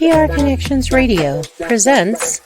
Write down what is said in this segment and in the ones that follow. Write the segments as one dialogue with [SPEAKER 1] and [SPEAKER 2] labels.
[SPEAKER 1] PR Connections Radio presents.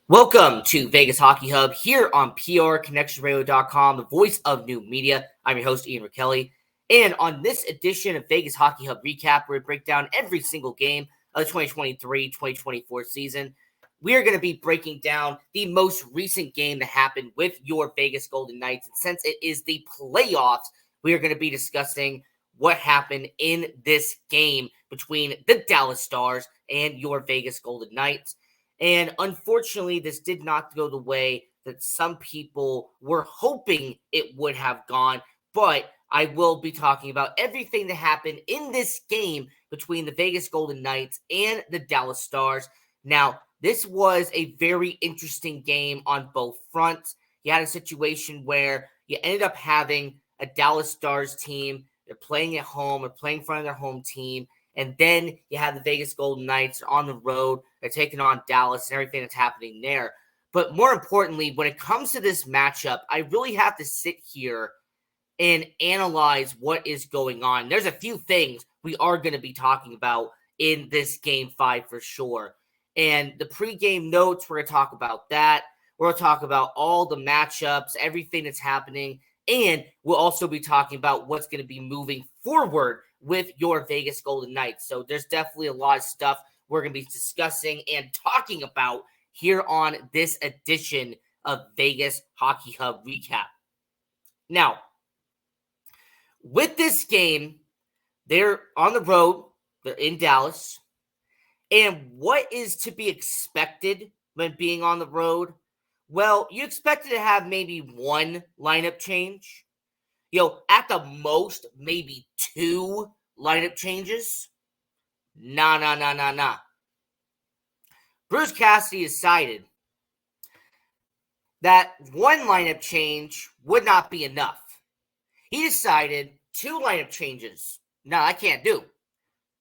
[SPEAKER 2] Welcome to Vegas Hockey Hub here on PRConnectionsRadio.com, the voice of new media. I'm your host, Ian Rakelli. And on this edition of Vegas Hockey Hub Recap, where we break down every single game of the 2023-2024 season, we are going to be breaking down the most recent game that happened with your Vegas Golden Knights. And since it is the playoffs, we are going to be discussing what happened in this game between the Dallas Stars and your Vegas Golden Knights. And unfortunately, this did not go the way that some people were hoping it would have gone. But I will be talking about everything that happened in this game between the Vegas Golden Knights and the Dallas Stars. Now, this was a very interesting game on both fronts. You had a situation where you ended up having a Dallas Stars team. They're playing at home or playing in front of their home team. And then you have the Vegas Golden Knights on the road. They're taking on Dallas and everything that's happening there. But more importantly, when it comes to this matchup, I really have to sit here and analyze what is going on. There's a few things we are going to be talking about in this Game 5 for sure. And the pregame notes, we're going to talk about that. We're going to talk about all the matchups, everything that's happening. And we'll also be talking about what's going to be moving forward with your Vegas Golden Knights. So there's definitely a lot of stuff we're going to be discussing and talking about here on this edition of Vegas Hockey Hub Recap. Now, with this game, they're on the road. They're in Dallas. And what is to be expected when being on the road? Well, you expected to have maybe one lineup change. At the most, maybe two lineup changes. Nah. Bruce Cassidy decided that one lineup change would not be enough. He decided two lineup changes. No, I can't do.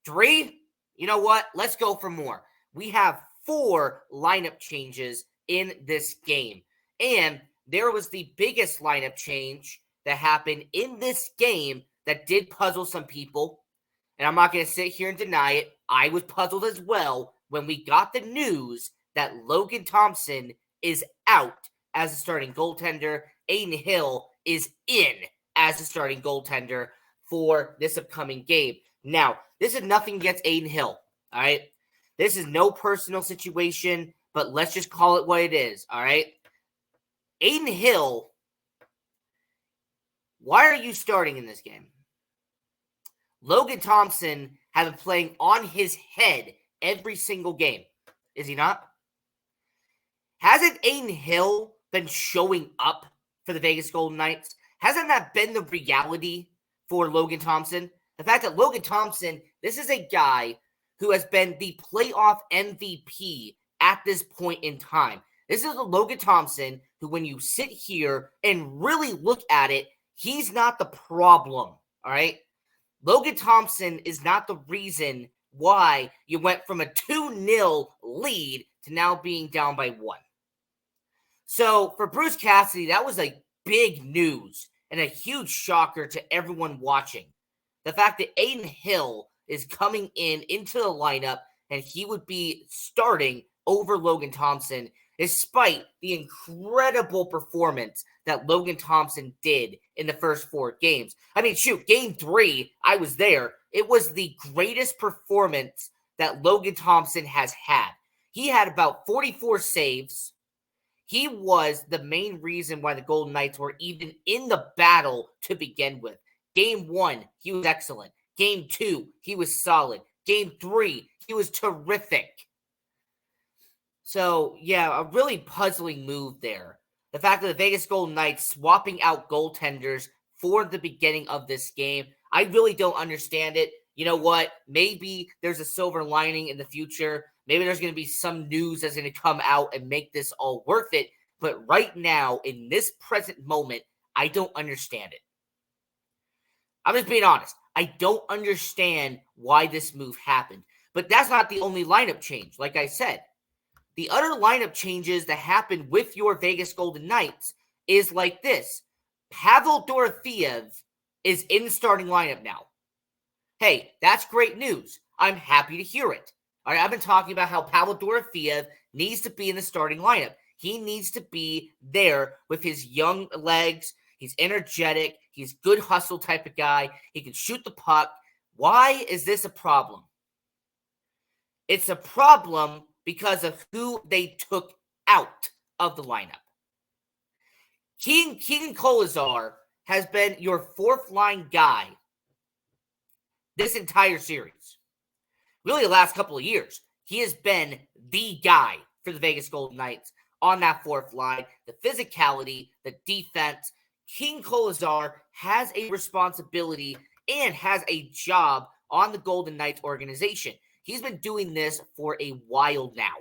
[SPEAKER 2] Three? You know what? Let's go for more. We have four lineup changes in this game. And there was the biggest lineup change that happened in this game that did puzzle some people. And I'm not going to sit here and deny it. I was puzzled as well when we got the news that Logan Thompson is out as a starting goaltender. Adin Hill is in as a starting goaltender for this upcoming game. Now, this is nothing against Adin Hill, all right? This is no personal situation, but let's just call it what it is, all right? Adin Hill, why are you starting in this game? Logan Thompson has been playing on his head every single game. Is he not? Hasn't Adin Hill been showing up for the Vegas Golden Knights? Hasn't that been the reality for Logan Thompson? The fact that Logan Thompson, this is a guy who has been the playoff MVP at this point in time. This is a Logan Thompson who, when you sit here and really look at it, he's not the problem, all right? Logan Thompson is not the reason why you went from a 2-0 lead to now being down by 1. So for Bruce Cassidy, that was a big news and a huge shocker to everyone watching. The fact that Adin Hill is coming into the lineup and he would be starting over Logan Thompson, despite the incredible performance that Logan Thompson did in the first 4 games. I mean, shoot, Game 3, I was there. It was the greatest performance that Logan Thompson has had. He had about 44 saves. He was the main reason why the Golden Knights were even in the battle to begin with. Game 1, he was excellent. Game 2, he was solid. Game 3, he was terrific. So, yeah, a really puzzling move there. The fact that the Vegas Golden Knights swapping out goaltenders for the beginning of this game, I really don't understand it. You know what? Maybe there's a silver lining in the future. Maybe there's going to be some news that's going to come out and make this all worth it. But right now, in this present moment, I don't understand it. I'm just being honest. I don't understand why this move happened. But that's not the only lineup change, like I said. The other lineup changes that happened with your Vegas Golden Knights is like this. Pavel Dorofeev is in the starting lineup now. Hey, that's great news. I'm happy to hear it. All right, I've been talking about how Pavel Dorofeyev needs to be in the starting lineup. He needs to be there with his young legs. He's energetic. He's good hustle type of guy. He can shoot the puck. Why is this a problem? It's a problem because of who they took out of the lineup. Keegan Kolesar has been your fourth line guy this entire series. Really, the last couple of years, he has been the guy for the Vegas Golden Knights on that fourth line. The physicality, the defense. Keegan Kolesar has a responsibility and has a job on the Golden Knights organization. He's been doing this for a while now.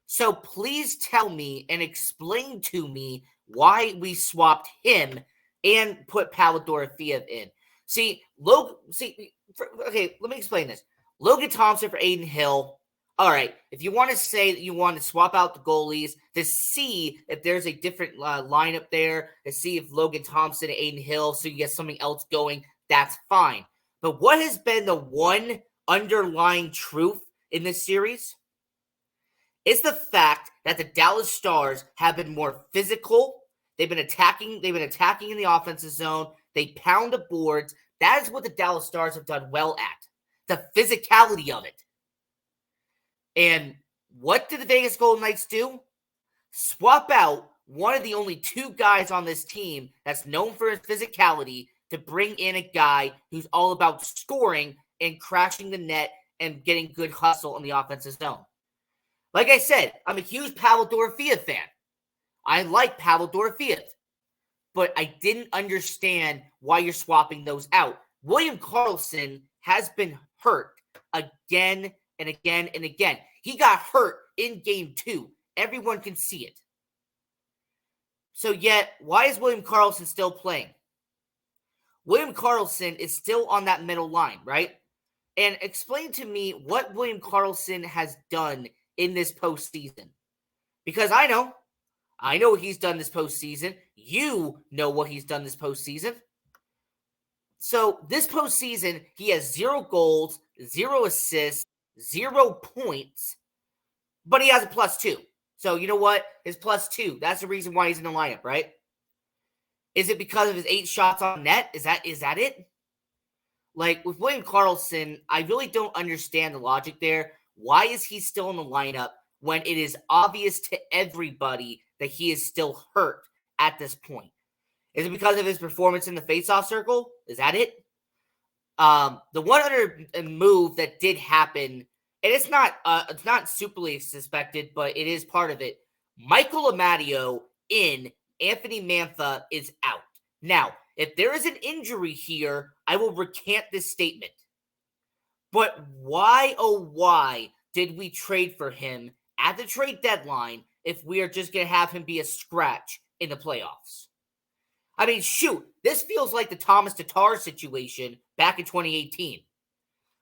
[SPEAKER 2] So please tell me and explain to me why we swapped him and put Pavel Dorofeyev in. Okay, let me explain this. Logan Thompson for Aiden Hill. All right, if you want to say that you want to swap out the goalies to see if there's a different lineup there, to see if Logan Thompson and Aiden Hill, so you get something else going, that's fine. But what has been the one underlying truth in this series? It's the fact that the Dallas Stars have been more physical. They've been attacking in the offensive zone. They pound the boards. That is what the Dallas Stars have done well at. The physicality of it. And what did the Vegas Golden Knights do? Swap out one of the only two guys on this team that's known for his physicality to bring in a guy who's all about scoring and crashing the net and getting good hustle in the offensive zone. Like I said, I'm a huge Pavel Dorofeyev fan. I like Pavel Dorofeyev. But I didn't understand why you're swapping those out. William Karlsson has been hurt again and again and again. He got hurt in Game 2. Everyone can see it. So yet, why is William Karlsson still playing? William Karlsson is still on that middle line, right? And explain to me what William Karlsson has done in this postseason. Because I know what he's done this postseason. You know what he's done this postseason. So this postseason, he has 0 goals, 0 assists, 0 points, but he has a +2. So you know what? His +2, that's the reason why he's in the lineup, right? Is it because of his 8 shots on net? Is that it? Like, with William Karlsson, I really don't understand the logic there. Why is he still in the lineup when it is obvious to everybody that he is still hurt at this point? Is it because of his performance in the faceoff circle? Is that it? The one other move that did happen, and it's not superly suspected, but it is part of it. Michael Amadio in, Anthony Mantha is out. Now, if there is an injury here, I will recant this statement. But why, oh why, did we trade for him at the trade deadline if we are just going to have him be a scratch in the playoffs? I mean, shoot, this feels like the Thomas Tatar situation back in 2018,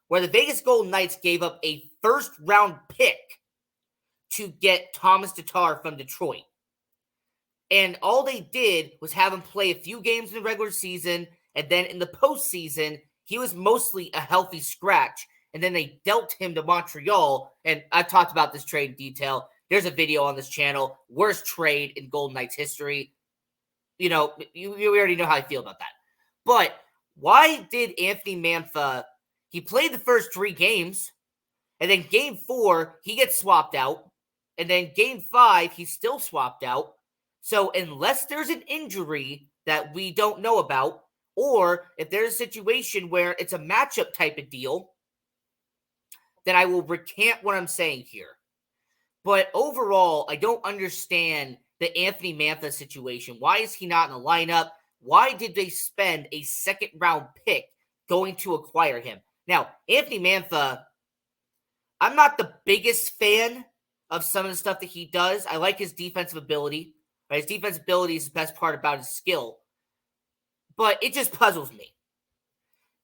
[SPEAKER 2] where the Vegas Golden Knights gave up a first-round pick to get Thomas Tatar from Detroit. And all they did was have him play a few games in the regular season, and then in the postseason, he was mostly a healthy scratch, and then they dealt him to Montreal, and I've talked about this trade in detail. There's a video on this channel, worst trade in Golden Knights history. You know, you already know how I feel about that. But why did Anthony Mantha, he played the first 3 games, and then Game 4, he gets swapped out, and then Game 5, he's still swapped out. So unless there's an injury that we don't know about, or if there's a situation where it's a matchup type of deal, then I will recant what I'm saying here. But overall, I don't understand the Anthony Mantha situation. Why is he not in the lineup? Why did they spend a second-round pick going to acquire him? Now, Anthony Mantha, I'm not the biggest fan of some of the stuff that he does. I like his defensive ability. Right? His defensive ability is the best part about his skill. But it just puzzles me.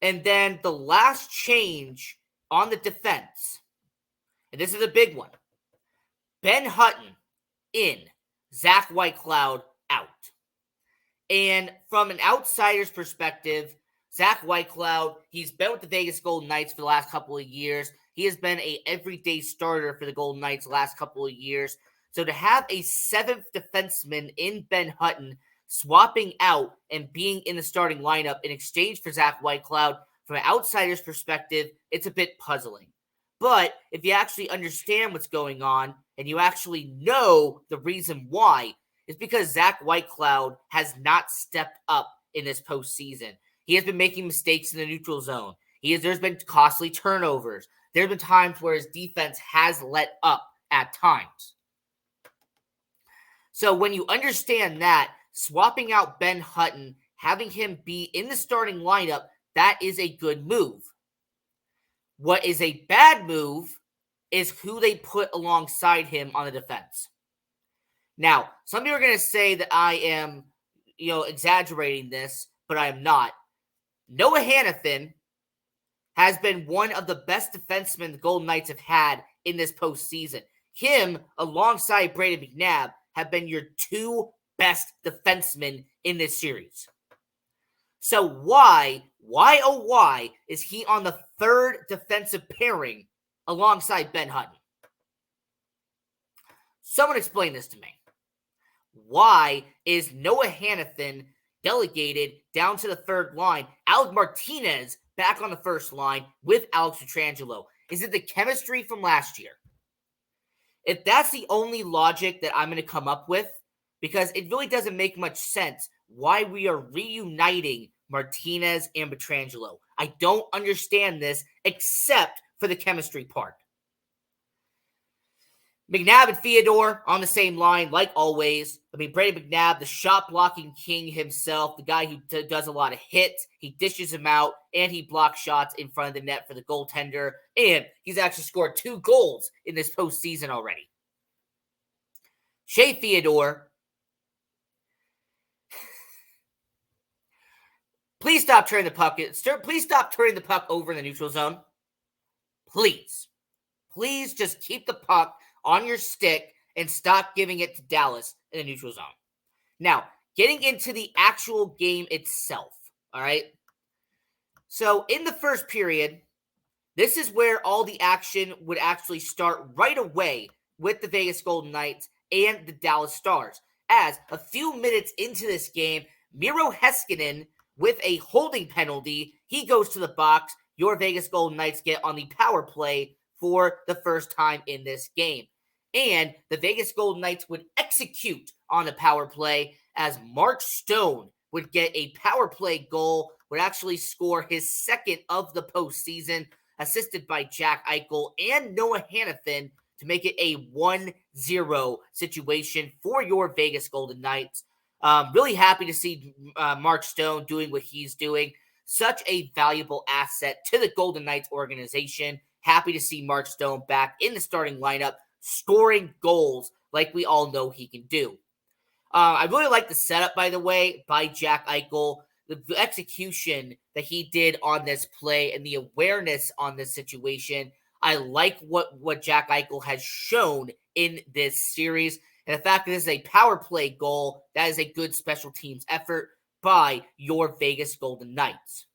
[SPEAKER 2] And then the last change on the defense, and this is a big one. Ben Hutton in, Zach Whitecloud out. And from an outsider's perspective, Zach Whitecloud, he's been with the Vegas Golden Knights for the last couple of years. He has been a everyday starter for the Golden Knights the last couple of years. So to have a seventh defenseman in Ben Hutton swapping out and being in the starting lineup in exchange for Zach Whitecloud, from an outsider's perspective, it's a bit puzzling. But if you actually understand what's going on and you actually know the reason why, it's because Zach Whitecloud has not stepped up in this postseason. He has been making mistakes in the neutral zone. There's been costly turnovers. There have been times where his defense has let up at times. So when you understand that, swapping out Ben Hutton, having him be in the starting lineup, that is a good move. What is a bad move is who they put alongside him on the defense. Now, some people are going to say that I am, exaggerating this, but I am not. Noah Hanifin has been one of the best defensemen the Golden Knights have had in this postseason. Him, alongside Brayden McNabb, have been your two best defensemen in this series. So why is he on the third defensive pairing alongside Ben Hutton? Someone explain this to me. Why is Noah Hanifin delegated down to the third line? Alec Martinez back on the first line with Alex Pietrangelo. Is it the chemistry from last year? If that's the only logic that I'm going to come up with, because it really doesn't make much sense why we are reuniting Martinez and Pietrangelo. I don't understand this except for the chemistry part. McNabb and Theodore on the same line, like always. Brayden McNabb, the shot-blocking king himself, the guy who does a lot of hits. He dishes him out, and he blocks shots in front of the net for the goaltender. And he's actually scored 2 goals in this postseason already. Shea Theodore. Please stop turning the puck. Please stop turning the puck over in the neutral zone. Please. Please just keep the puck on your stick and stop giving it to Dallas in the neutral zone. Now, getting into the actual game itself, all right? So, in the first period, this is where all the action would actually start right away with the Vegas Golden Knights and the Dallas Stars. As a few minutes into this game, Miro Heiskanen, with a holding penalty, he goes to the box. Your Vegas Golden Knights get on the power play for the first time in this game. And the Vegas Golden Knights would execute on the power play as Mark Stone would get a power play goal, would actually score his second of the postseason, assisted by Jack Eichel and Noah Hanifin to make it a 1-0 situation for your Vegas Golden Knights. Really happy to see Mark Stone doing what he's doing. Such a valuable asset to the Golden Knights organization. Happy to see Mark Stone back in the starting lineup, scoring goals like we all know he can do. I really like the setup, by the way, by Jack Eichel. The execution that he did on this play and the awareness on this situation. I like what Jack Eichel has shown in this series. And the fact that this is a power play goal, that is a good special teams effort by your Vegas Golden Knights.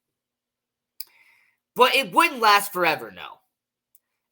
[SPEAKER 2] But it wouldn't last forever, no.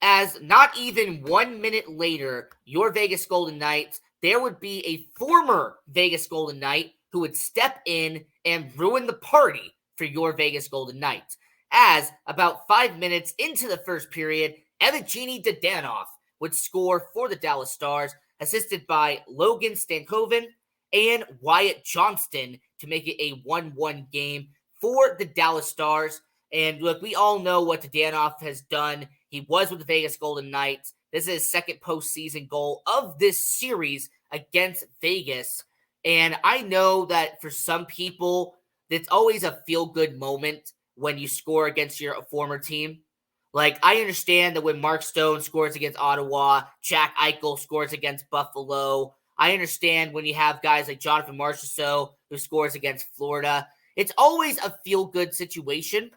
[SPEAKER 2] As not even 1 minute later, your Vegas Golden Knights, there would be a former Vegas Golden Knight who would step in and ruin the party for your Vegas Golden Knights. As about 5 minutes into the first period, Evgeny Dadonov would score for the Dallas Stars, assisted by Logan Stankoven and Wyatt Johnston to make it a 1-1 game for the Dallas Stars. And look, we all know what Dadonov has done. He was with the Vegas Golden Knights. This is his second postseason goal of this series against Vegas. And I know that for some people, it's always a feel-good moment when you score against your former team. Like, I understand that when Mark Stone scores against Ottawa, Jack Eichel scores against Buffalo. I understand when you have guys like Jonathan Marchessault who scores against Florida. It's always a feel-good situation.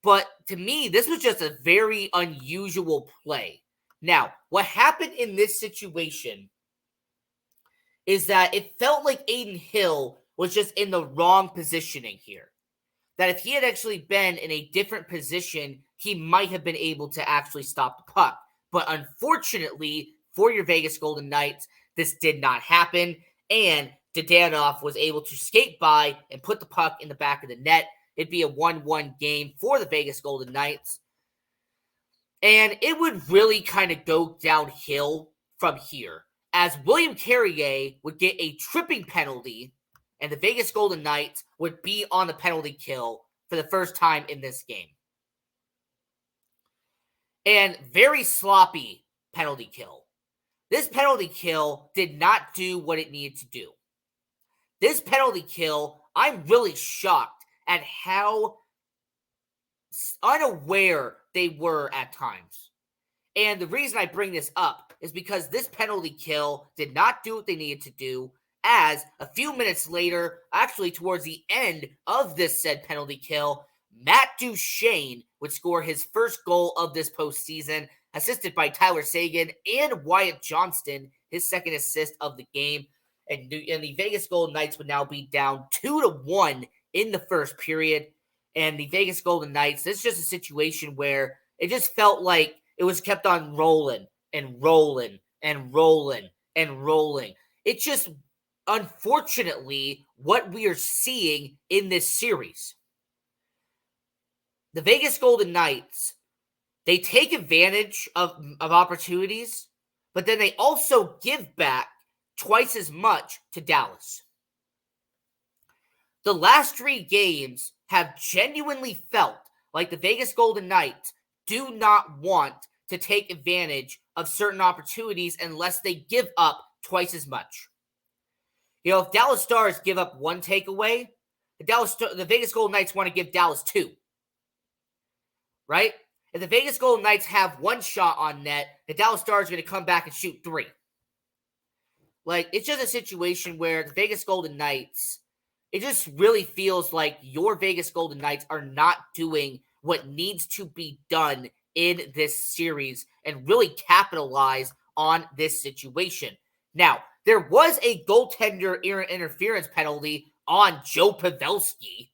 [SPEAKER 2] But to me, this was just a very unusual play. Now, what happened in this situation is that it felt like Adin Hill was just in the wrong positioning here. that if he had actually been in a different position, he might have been able to actually stop the puck. But unfortunately for your Vegas Golden Knights, this did not happen, and Dadonov was able to skate by and put the puck in the back of the net. It'd be a 1-1 game for the Vegas Golden Knights. And it would really kind of go downhill from here, as William Carrier would get a tripping penalty, and the Vegas Golden Knights would be on the penalty kill for the first time in this game. And very sloppy penalty kill. This penalty kill did not do what it needed to do. This penalty kill, I'm really shocked at how unaware they were at times. And the reason I bring this up is because this penalty kill did not do what they needed to do, as a few minutes later, actually towards the end of this said penalty kill, Matt Duchene would score his first goal of this postseason, assisted by Tyler Seguin and Wyatt Johnston, his second assist of the game. And the Vegas Golden Knights would now be down 2-1 in the first period. And the Vegas Golden Knights, this is just a situation where it just felt like it was kept on rolling and rolling and rolling and rolling. It's just, unfortunately, what we are seeing in this series. The Vegas Golden Knights, they take advantage of opportunities, but then they also give back twice as much to Dallas. The last 3 games have genuinely felt like the Vegas Golden Knights do not want to take advantage of certain opportunities unless they give up twice as much. You know, if Dallas Stars give up 1 takeaway, the Vegas Golden Knights want to give Dallas 2. Right? If the Vegas Golden Knights have 1 shot on net, the Dallas Stars are going to come back and shoot 3. Like, it's just a situation where the Vegas Golden Knights, it just really feels like your Vegas Golden Knights are not doing what needs to be done in this series and really capitalize on this situation. Now, there was a goaltender interference penalty on Joe Pavelski.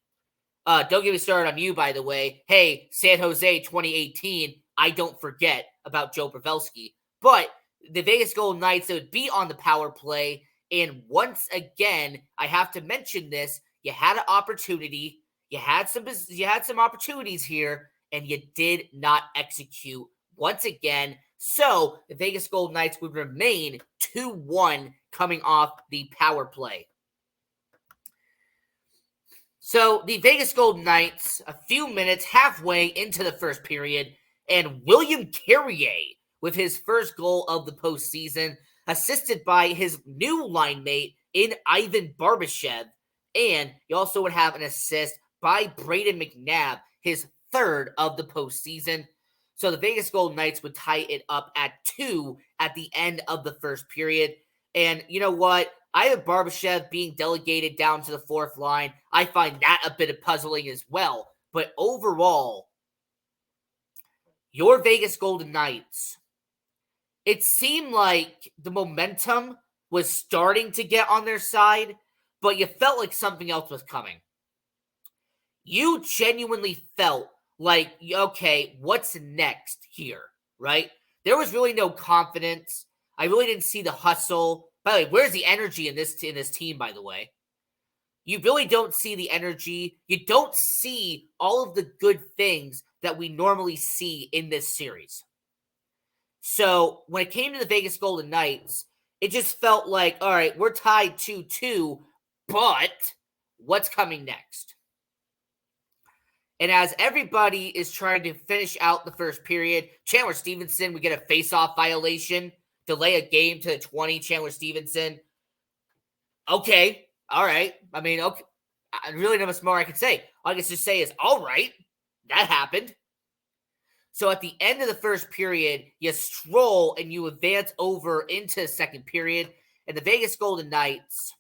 [SPEAKER 2] Don't get me started on you, by the way. Hey, San Jose 2018, I don't forget about Joe Pavelski. But the Vegas Golden Knights, they would be on the power play. And once again, I have to mention this. You had an opportunity. You had some opportunities here, and you did not execute once again. So the Vegas Golden Knights would remain 2-1 coming off the power play. So the Vegas Golden Knights, a few minutes halfway into the first period, and William Carrier with his first goal of the postseason, assisted by his new line mate in Ivan Barbashev. And you also would have an assist by Braden McNabb, his third of the postseason. So the Vegas Golden Knights would tie it up at 2 at the end of the first period. And you know what? Ivan Barbashev being delegated down to the 4th line, I find that a bit of puzzling as well. But overall, your Vegas Golden Knights, it seemed like the momentum was starting to get on their side, but you felt like something else was coming. You genuinely felt like, okay, what's next here, right? There was really no confidence. I really didn't see the hustle. By the way, where's the energy in this team, by the way? You really don't see the energy. You don't see all of the good things that we normally see in this series. So when it came to the Vegas Golden Knights, it just felt like, all right, we're tied 2-2, but what's coming next? And as everybody is trying to finish out the first period, Chandler Stevenson would get a face-off violation, delay a game to the 20, Chandler Stevenson. Okay, all right. I mean, okay, I really not much more I can say. All I can just say is, all right, that happened. So at the end of the first period, you stroll and you advance over into the second period, and the Vegas Golden Knights,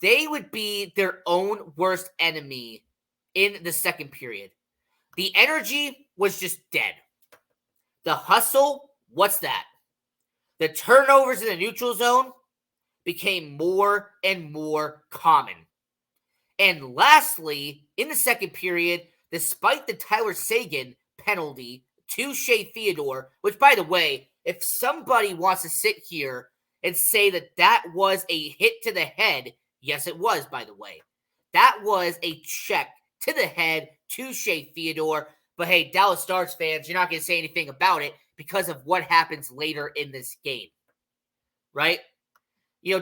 [SPEAKER 2] they would be their own worst enemy in the second period. The energy was just dead. The hustle, what's that? The turnovers in the neutral zone became more and more common. And lastly, in the second period, despite the Tyler Seguin penalty to Shea Theodore, which, by the way, if somebody wants to sit here and say that that was a hit to the head, yes, it was, by the way. That was a check to the head to Shea Theodore. But hey, Dallas Stars fans, you're not going to say anything about it because of what happens later in this game, right?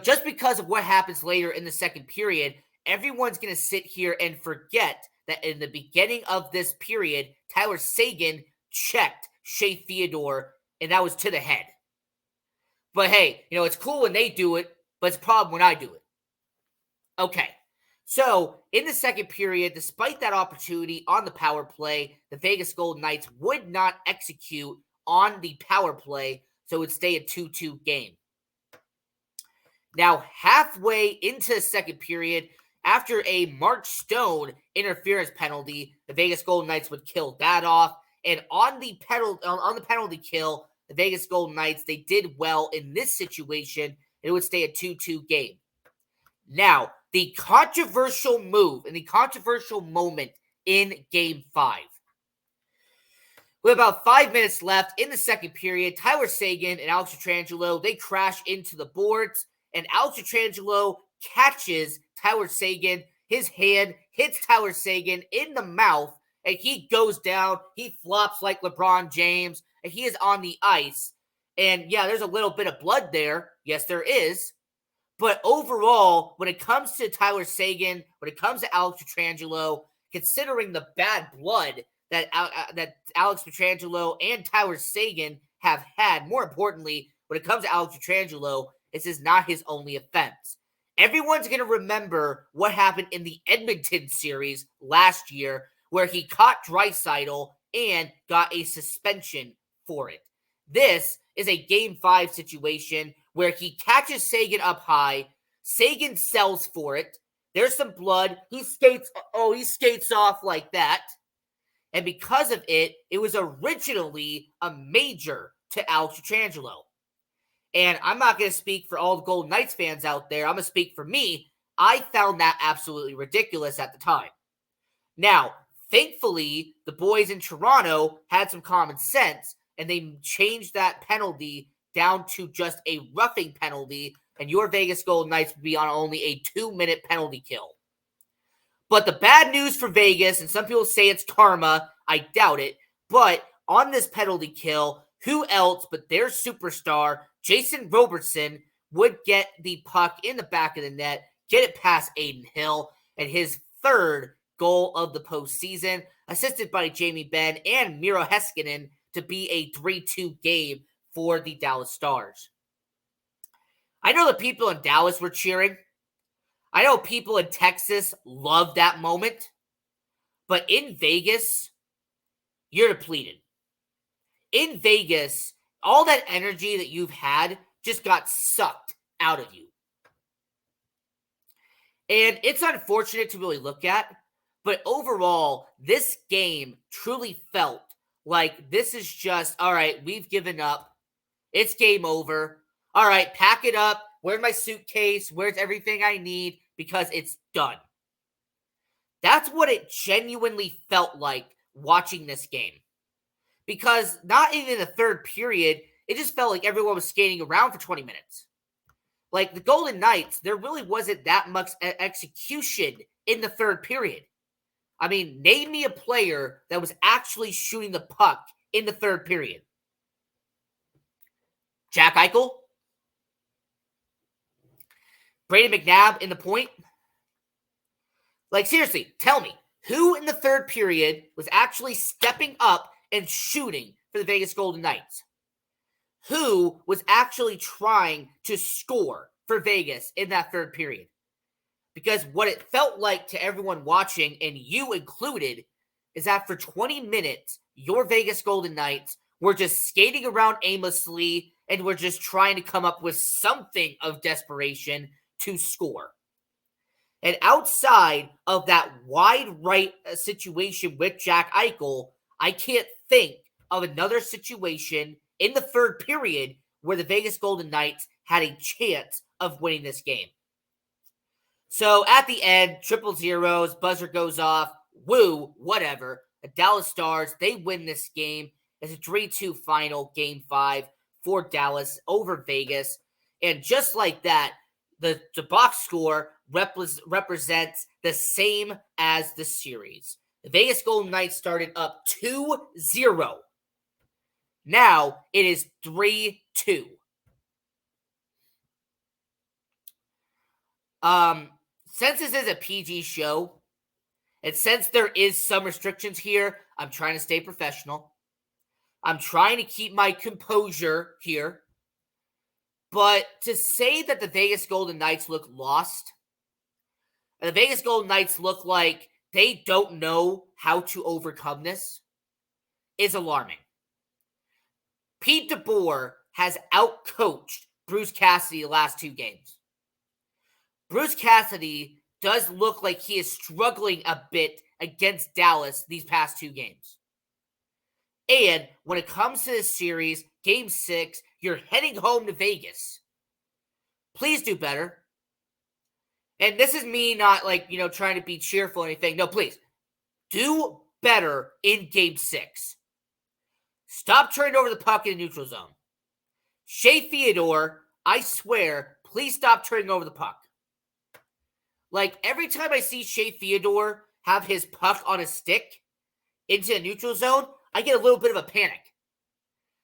[SPEAKER 2] Just because of what happens later in the second period, everyone's going to sit here and forget that in the beginning of this period, Tyler Seguin checked Shea Theodore, and that was to the head. But hey, it's cool when they do it, but it's a problem when I do it. Okay, so in the second period, despite that opportunity on the power play, the Vegas Golden Knights would not execute on the power play, so it would stay a 2-2 game. Now, halfway into the second period, after a Mark Stone interference penalty, the Vegas Golden Knights would kill that off. And on the penalty kill, the Vegas Golden Knights, they did well in this situation, and it would stay a 2-2 game. Now, the controversial move and the controversial moment in Game 5. With about 5 minutes left in the second period, Tyler Seguin and Alex Pietrangelo, they crash into the boards, and Alex Pietrangelo catches Tyler Seguin. His hand hits Tyler Seguin in the mouth, and he goes down. He flops like LeBron James, and he is on the ice. And yeah, there's a little bit of blood there. Yes, there is. But overall, when it comes to Tyler Seguin, when it comes to Alex Pietrangelo, considering the bad blood that Alex Pietrangelo and Tyler Seguin have had, more importantly, when it comes to Alex Pietrangelo, this is not his only offense. Everyone's going to remember what happened in the Edmonton series last year, where he caught Draisaitl and got a suspension for it. This is a Game 5 situation where he catches Seguin up high. Seguin sells for it. There's some blood. He skates off like that. And because of it, it was originally a major to Alex Pietrangelo. And I'm not going to speak for all the Golden Knights fans out there. I'm going to speak for me. I found that absolutely ridiculous at the time. Now, thankfully, the boys in Toronto had some common sense, and they changed that penalty down to just a roughing penalty, and your Vegas Golden Knights would be on only a 2-minute penalty kill. But the bad news for Vegas, and some people say it's karma, I doubt it, but on this penalty kill, who else but their superstar, Jason Robertson, would get the puck in the back of the net, get it past Aiden Hill, and his third goal of the postseason, assisted by Jamie Benn and Miro Heiskanen, to be a 3-2 game for the Dallas Stars. I know the people in Dallas were cheering. I know people in Texas loved that moment. But in Vegas, you're depleted. In Vegas, all that energy that you've had just got sucked out of you. And it's unfortunate to really look at, but overall, this game truly felt like this is just, all right, we've given up. It's game over. All right, pack it up. Where's my suitcase? Where's everything I need? Because it's done. That's what it genuinely felt like watching this game. Because not even in the third period, it just felt like everyone was skating around for 20 minutes. Like the Golden Knights, there really wasn't that much execution in the third period. I mean, name me a player that was actually shooting the puck in the third period. Jack Eichel? Brayden McNabb in the point? Like, seriously, tell me, who in the third period was actually stepping up and shooting for the Vegas Golden Knights? Who was actually trying to score for Vegas in that third period? Because what it felt like to everyone watching, and you included, is that for 20 minutes, your Vegas Golden Knights were just skating around aimlessly and were just trying to come up with something of desperation to score. And outside of that wide right situation with Jack Eichel, I can't think of another situation in the third period where the Vegas Golden Knights had a chance of winning this game. So at the end, 000, buzzer goes off. woo, whatever. The Dallas Stars, they win this game. It's a 3-2 final, game 5 for Dallas over Vegas. And just like that, the box score represents the same as the series. The Vegas Golden Knights started up 2-0. Now it is 3-2. Since this is a PG show, and since there is some restrictions here, I'm trying to stay professional. I'm trying to keep my composure here. But to say that the Vegas Golden Knights look lost, and the Vegas Golden Knights look like they don't know how to overcome this, is alarming. Pete DeBoer has outcoached Bruce Cassidy the last 2 games. Bruce Cassidy does look like he is struggling a bit against Dallas these past 2 games. And when it comes to this series, Game 6, you're heading home to Vegas. Please do better. And this is me not trying to be cheerful or anything. No, please. Do better in Game 6. Stop turning over the puck in the neutral zone. Shea Theodore, I swear, please stop turning over the puck. Every time I see Shea Theodore have his puck on a stick into a neutral zone, I get a little bit of a panic.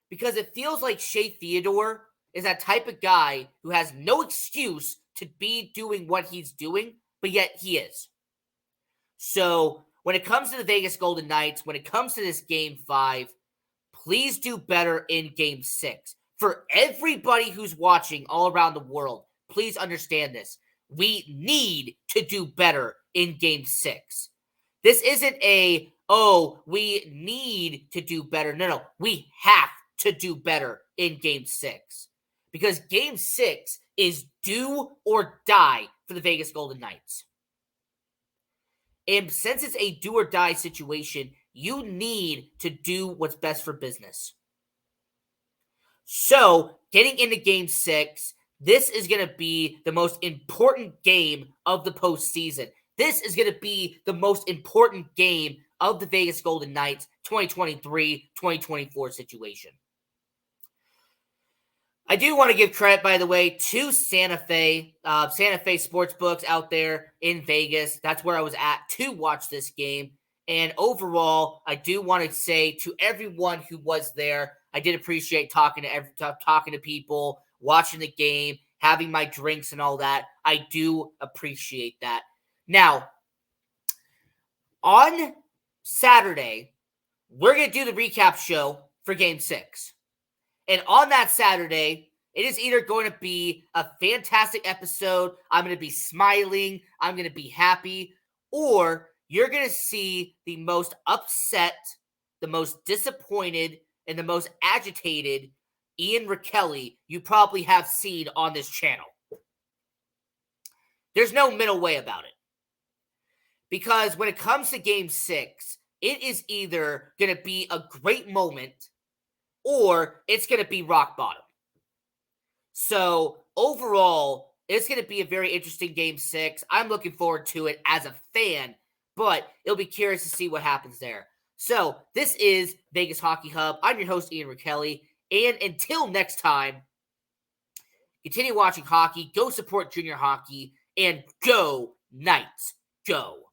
[SPEAKER 2] Because it feels like Shea Theodore is that type of guy who has no excuse to be doing what he's doing, but yet he is. So, when it comes to the Vegas Golden Knights, when it comes to this Game 5, please do better in Game 6. For everybody who's watching all around the world, please understand this. We need to do better in Game 6. This isn't we need to do better. No, we have to do better in Game 6. Because Game 6 is do or die for the Vegas Golden Knights. And since it's a do or die situation, you need to do what's best for business. So, getting into Game 6, this is going to be the most important game of the postseason. This is going to be the most important game of the Vegas Golden Knights 2023-2024 situation. I do want to give credit, by the way, to Santa Fe Sportsbooks out there in Vegas. That's where I was at to watch this game. And overall, I do want to say to everyone who was there, I did appreciate talking to people, watching the game, having my drinks and all that. I do appreciate that. Now, on Saturday, we're going to do the recap show for Game 6. And on that Saturday, it is either going to be a fantastic episode, I'm going to be smiling, I'm going to be happy, or you're going to see the most upset, the most disappointed, and the most agitated Ian Rakelli you probably have seen on this channel. There's no middle way about it. Because when it comes to Game 6, it is either going to be a great moment or it's going to be rock bottom. So, overall, it's going to be a very interesting Game 6. I'm looking forward to it as a fan, but it'll be curious to see what happens there. So, this is Vegas Hockey Hub. I'm your host, Ian Rakelli. And until next time, continue watching hockey, go support junior hockey, and go Knights, go!